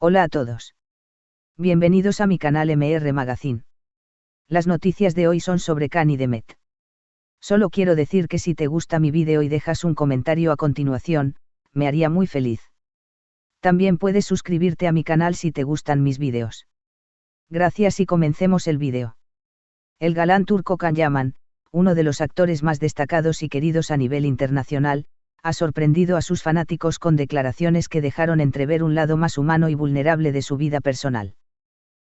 Hola a todos. Bienvenidos a mi canal MR Magazine. Las noticias de hoy son sobre Khan y Demet. Solo quiero decir que si te gusta mi vídeo y dejas un comentario a continuación, me haría muy feliz. También puedes suscribirte a mi canal si te gustan mis vídeos. Gracias y comencemos el vídeo. El galán turco Can Yaman, uno de los actores más destacados y queridos a nivel internacional, ha sorprendido a sus fanáticos con declaraciones que dejaron entrever un lado más humano y vulnerable de su vida personal.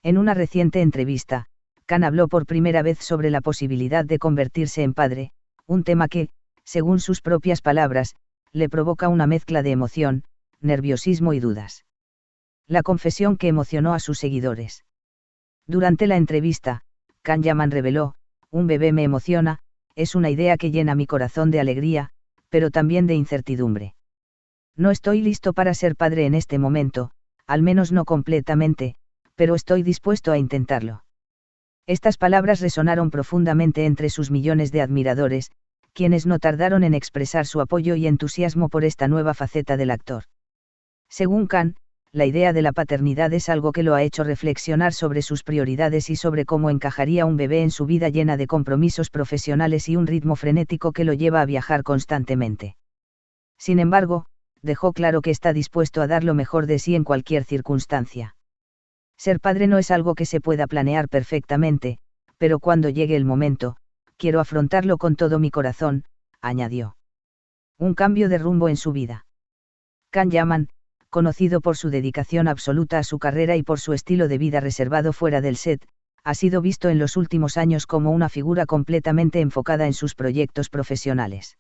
En una reciente entrevista, Can habló por primera vez sobre la posibilidad de convertirse en padre, un tema que, según sus propias palabras, le provoca una mezcla de emoción, nerviosismo y dudas. La confesión que emocionó a sus seguidores. Durante la entrevista, Can Yaman reveló: "Un bebé me emociona, es una idea que llena mi corazón de alegría, pero también de incertidumbre. No estoy listo para ser padre en este momento, al menos no completamente, pero estoy dispuesto a intentarlo". Estas palabras resonaron profundamente entre sus millones de admiradores, quienes no tardaron en expresar su apoyo y entusiasmo por esta nueva faceta del actor. Según Can, la idea de la paternidad es algo que lo ha hecho reflexionar sobre sus prioridades y sobre cómo encajaría un bebé en su vida llena de compromisos profesionales y un ritmo frenético que lo lleva a viajar constantemente. Sin embargo, dejó claro que está dispuesto a dar lo mejor de sí en cualquier circunstancia. Ser padre no es algo que se pueda planear perfectamente, pero cuando llegue el momento, quiero afrontarlo con todo mi corazón, añadió. Un cambio de rumbo en su vida. Can Yaman, conocido por su dedicación absoluta a su carrera y por su estilo de vida reservado fuera del set, ha sido visto en los últimos años como una figura completamente enfocada en sus proyectos profesionales.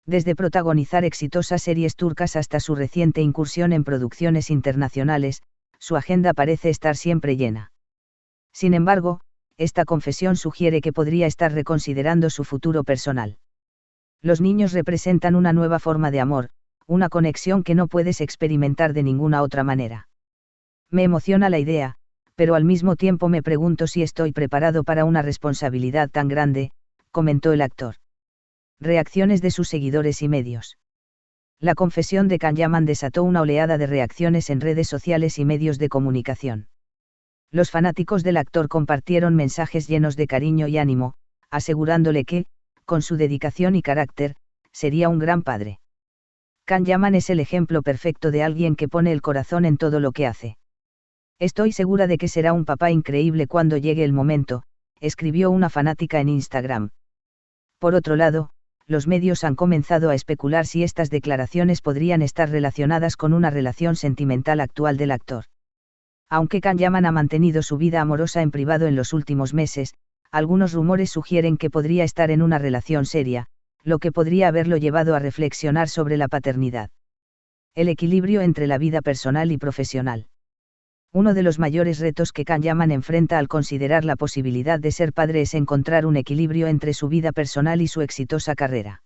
Desde protagonizar exitosas series turcas hasta su reciente incursión en producciones internacionales, su agenda parece estar siempre llena. Sin embargo, esta confesión sugiere que podría estar reconsiderando su futuro personal. Los niños representan una nueva forma de amor, una conexión que no puedes experimentar de ninguna otra manera. Me emociona la idea, pero al mismo tiempo me pregunto si estoy preparado para una responsabilidad tan grande, comentó el actor. Reacciones de sus seguidores y medios. La confesión de Can Yaman desató una oleada de reacciones en redes sociales y medios de comunicación. Los fanáticos del actor compartieron mensajes llenos de cariño y ánimo, asegurándole que, con su dedicación y carácter, sería un gran padre. Can Yaman es el ejemplo perfecto de alguien que pone el corazón en todo lo que hace. Estoy segura de que será un papá increíble cuando llegue el momento, escribió una fanática en Instagram. Por otro lado, los medios han comenzado a especular si estas declaraciones podrían estar relacionadas con una relación sentimental actual del actor. Aunque Can Yaman ha mantenido su vida amorosa en privado en los últimos meses, algunos rumores sugieren que podría estar en una relación seria, lo que podría haberlo llevado a reflexionar sobre la paternidad. El equilibrio entre la vida personal y profesional. Uno de los mayores retos que Can Yaman enfrenta al considerar la posibilidad de ser padre es encontrar un equilibrio entre su vida personal y su exitosa carrera.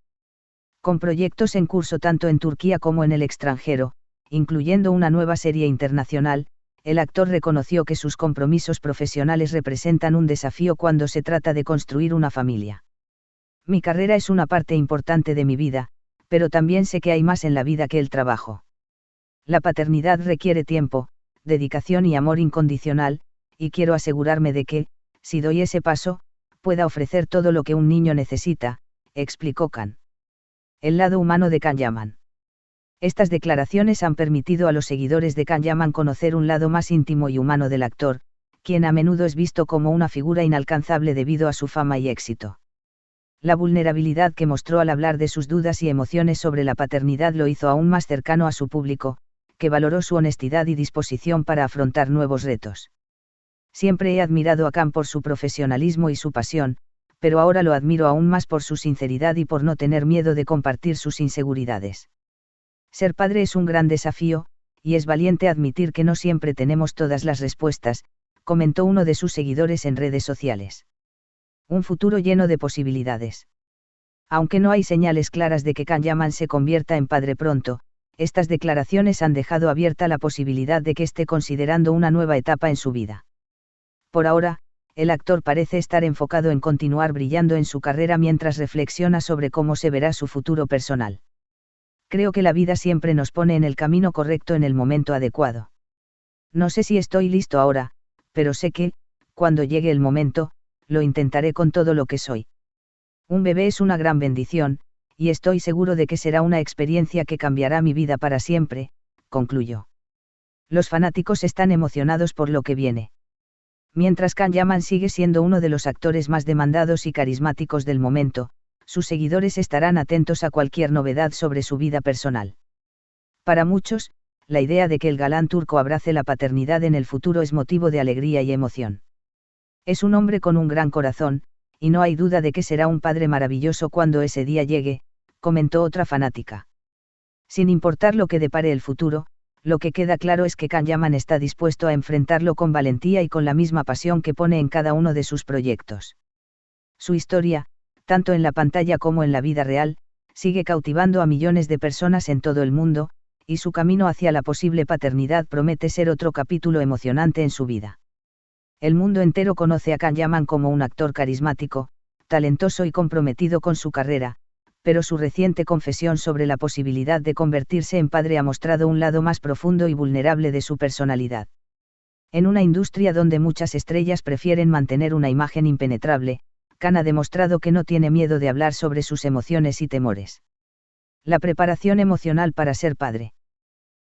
Con proyectos en curso tanto en Turquía como en el extranjero, incluyendo una nueva serie internacional, el actor reconoció que sus compromisos profesionales representan un desafío cuando se trata de construir una familia. Mi carrera es una parte importante de mi vida, pero también sé que hay más en la vida que el trabajo. La paternidad requiere tiempo, dedicación y amor incondicional, y quiero asegurarme de que, si doy ese paso, pueda ofrecer todo lo que un niño necesita, explicó Can. El lado humano de Can Yaman. Estas declaraciones han permitido a los seguidores de Can Yaman conocer un lado más íntimo y humano del actor, quien a menudo es visto como una figura inalcanzable debido a su fama y éxito. La vulnerabilidad que mostró al hablar de sus dudas y emociones sobre la paternidad lo hizo aún más cercano a su público, que valoró su honestidad y disposición para afrontar nuevos retos. Siempre he admirado a Can por su profesionalismo y su pasión, pero ahora lo admiro aún más por su sinceridad y por no tener miedo de compartir sus inseguridades. Ser padre es un gran desafío, y es valiente admitir que no siempre tenemos todas las respuestas, comentó uno de sus seguidores en redes sociales. Un futuro lleno de posibilidades. Aunque no hay señales claras de que Can Yaman se convierta en padre pronto, estas declaraciones han dejado abierta la posibilidad de que esté considerando una nueva etapa en su vida. Por ahora, el actor parece estar enfocado en continuar brillando en su carrera mientras reflexiona sobre cómo se verá su futuro personal. Creo que la vida siempre nos pone en el camino correcto en el momento adecuado. No sé si estoy listo ahora, pero sé que, cuando llegue el momento, lo intentaré con todo lo que soy. Un bebé es una gran bendición, y estoy seguro de que será una experiencia que cambiará mi vida para siempre, concluyó. Los fanáticos están emocionados por lo que viene. Mientras Can Yaman sigue siendo uno de los actores más demandados y carismáticos del momento, sus seguidores estarán atentos a cualquier novedad sobre su vida personal. Para muchos, la idea de que el galán turco abrace la paternidad en el futuro es motivo de alegría y emoción. Es un hombre con un gran corazón, y no hay duda de que será un padre maravilloso cuando ese día llegue, comentó otra fanática. Sin importar lo que depare el futuro, lo que queda claro es que Can Yaman está dispuesto a enfrentarlo con valentía y con la misma pasión que pone en cada uno de sus proyectos. Su historia, tanto en la pantalla como en la vida real, sigue cautivando a millones de personas en todo el mundo, y su camino hacia la posible paternidad promete ser otro capítulo emocionante en su vida. El mundo entero conoce a Can Yaman como un actor carismático, talentoso y comprometido con su carrera, pero su reciente confesión sobre la posibilidad de convertirse en padre ha mostrado un lado más profundo y vulnerable de su personalidad. En una industria donde muchas estrellas prefieren mantener una imagen impenetrable, Can ha demostrado que no tiene miedo de hablar sobre sus emociones y temores. La preparación emocional para ser padre.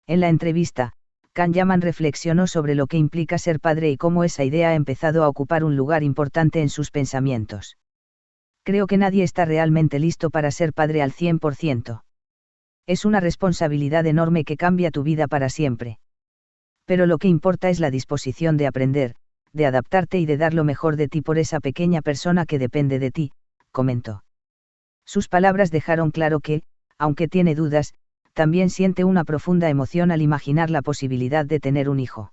En la entrevista, Can Yaman reflexionó sobre lo que implica ser padre y cómo esa idea ha empezado a ocupar un lugar importante en sus pensamientos. Creo que nadie está realmente listo para ser padre al 100%. Es una responsabilidad enorme que cambia tu vida para siempre. Pero lo que importa es la disposición de aprender, de adaptarte y de dar lo mejor de ti por esa pequeña persona que depende de ti, comentó. Sus palabras dejaron claro que, aunque tiene dudas, también siente una profunda emoción al imaginar la posibilidad de tener un hijo.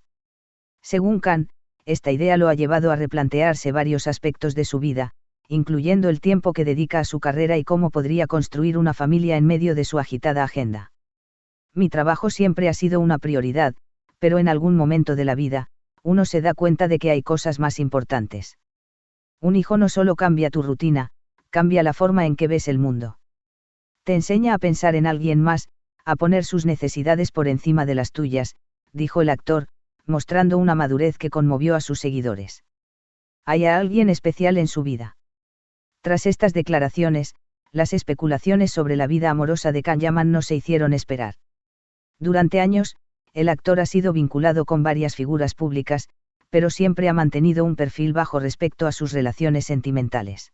Según Can, esta idea lo ha llevado a replantearse varios aspectos de su vida, incluyendo el tiempo que dedica a su carrera y cómo podría construir una familia en medio de su agitada agenda. Mi trabajo siempre ha sido una prioridad, pero en algún momento de la vida, uno se da cuenta de que hay cosas más importantes. Un hijo no solo cambia tu rutina, cambia la forma en que ves el mundo. Te enseña a pensar en alguien más, a poner sus necesidades por encima de las tuyas, dijo el actor, mostrando una madurez que conmovió a sus seguidores. ¿Hay alguien especial en su vida? Tras estas declaraciones, las especulaciones sobre la vida amorosa de Can Yaman no se hicieron esperar. Durante años, el actor ha sido vinculado con varias figuras públicas, pero siempre ha mantenido un perfil bajo respecto a sus relaciones sentimentales.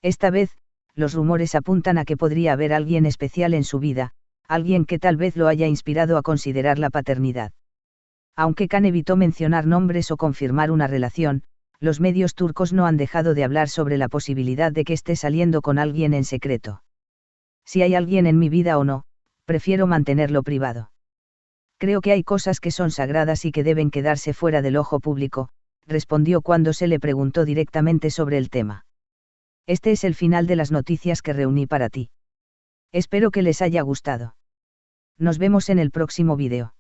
Esta vez, los rumores apuntan a que podría haber alguien especial en su vida, alguien que tal vez lo haya inspirado a considerar la paternidad. Aunque Can evitó mencionar nombres o confirmar una relación, los medios turcos no han dejado de hablar sobre la posibilidad de que esté saliendo con alguien en secreto. Si hay alguien en mi vida o no, prefiero mantenerlo privado. Creo que hay cosas que son sagradas y que deben quedarse fuera del ojo público, respondió cuando se le preguntó directamente sobre el tema. Este es el final de las noticias que reuní para ti. Espero que les haya gustado. Nos vemos en el próximo vídeo.